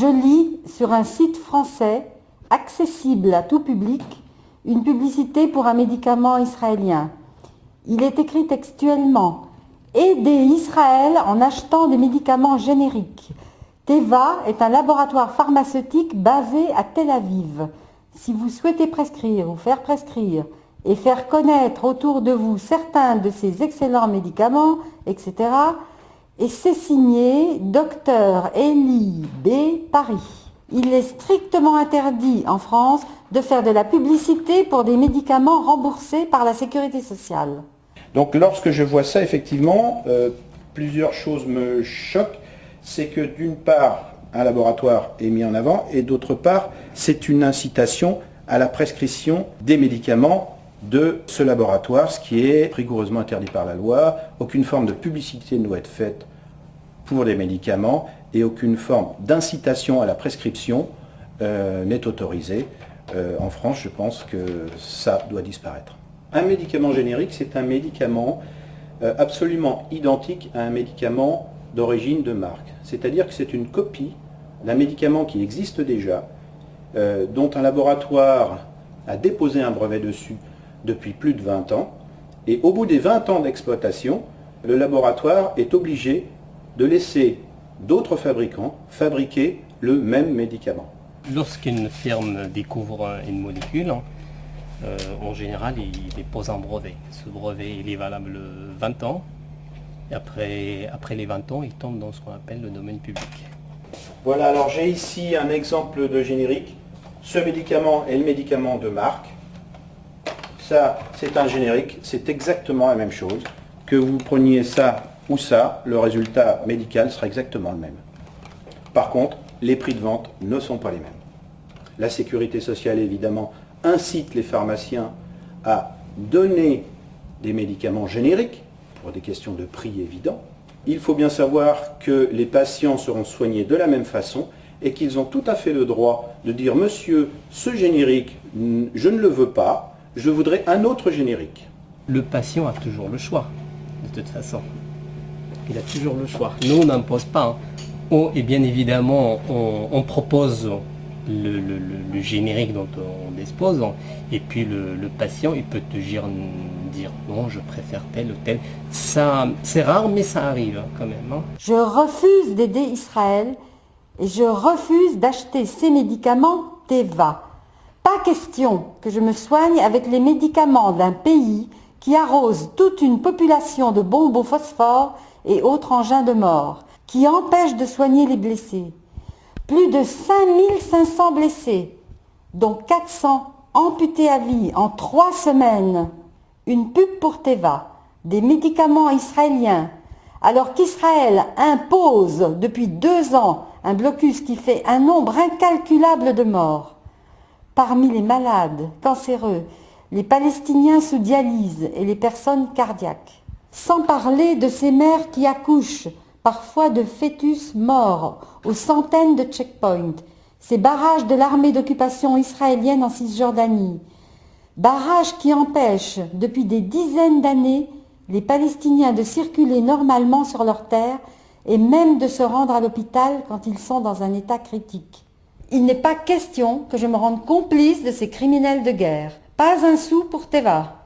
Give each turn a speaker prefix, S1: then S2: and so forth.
S1: je lis sur un site français, accessible à tout public, une publicité pour un médicament israélien. Il est écrit textuellement « Aidez Israël en achetant des médicaments génériques ». Teva est un laboratoire pharmaceutique basé à Tel Aviv. Si vous souhaitez prescrire ou faire prescrire et faire connaître autour de vous certains de ces excellents médicaments, etc., et c'est signé Dr Elie B. Paris. Il est strictement interdit en France de faire de la publicité pour des médicaments remboursés par la Sécurité sociale.
S2: Donc lorsque je vois ça, effectivement, plusieurs choses me choquent. C'est que d'une part, un laboratoire est mis en avant et d'autre part, c'est une incitation à la prescription des médicaments de ce laboratoire, ce qui est rigoureusement interdit par la loi. Aucune forme de publicité ne doit être faite pour les médicaments et aucune forme d'incitation à la prescription n'est autorisée. En France, je pense que ça doit disparaître. Un médicament générique, c'est un médicament absolument identique à un médicament d'origine de marque. C'est-à-dire que c'est une copie d'un médicament qui existe déjà, dont un laboratoire a déposé un brevet dessus depuis plus de 20 ans, et au bout des 20 ans d'exploitation, le laboratoire est obligé de laisser d'autres fabricants fabriquer le même médicament.
S3: Lorsqu'une firme découvre une molécule, en général, il dépose un brevet. Ce brevet, il est valable 20 ans. Et après les 20 ans, il tombe dans ce qu'on appelle le domaine public.
S2: Voilà, alors j'ai ici un exemple de générique. Ce médicament est le médicament de marque. Ça, c'est un générique, c'est exactement la même chose. Que vous preniez ça ou ça, le résultat médical sera exactement le même. Par contre, les prix de vente ne sont pas les mêmes. La sécurité sociale, évidemment, incite les pharmaciens à donner des médicaments génériques, pour des questions de prix évidents. Il faut bien savoir que les patients seront soignés de la même façon et qu'ils ont tout à fait le droit de dire « Monsieur, ce générique, je ne le veux pas, je voudrais un autre générique ».
S3: Le patient a toujours le choix, de toute façon. Il a toujours le choix. Nous, on n'impose pas. Et bien évidemment, on propose le générique dont on dispose, et puis le patient, il peut te dire non, je préfère tel ou tel. Ça, c'est rare, mais ça arrive quand même.
S1: Je refuse d'aider Israël et je refuse d'acheter ces médicaments Teva. Pas question que je me soigne avec les médicaments d'un pays qui arrose toute une population de bombes au phosphore et autres engins de mort, qui empêche de soigner les blessés. Plus de 5500 blessés, dont 400 amputés à vie en 3 semaines. Une pub pour Teva, des médicaments israéliens, alors qu'Israël impose depuis 2 ans un blocus qui fait un nombre incalculable de morts. Parmi les malades, cancéreux, les Palestiniens sous dialyse et les personnes cardiaques. Sans parler de ces mères qui accouchent, parfois de fœtus morts, aux centaines de checkpoints, ces barrages de l'armée d'occupation israélienne en Cisjordanie. Barrages qui empêchent, depuis des dizaines d'années, les Palestiniens de circuler normalement sur leur terre et même de se rendre à l'hôpital quand ils sont dans un état critique. Il n'est pas question que je me rende complice de ces criminels de guerre. Pas un sou pour Teva.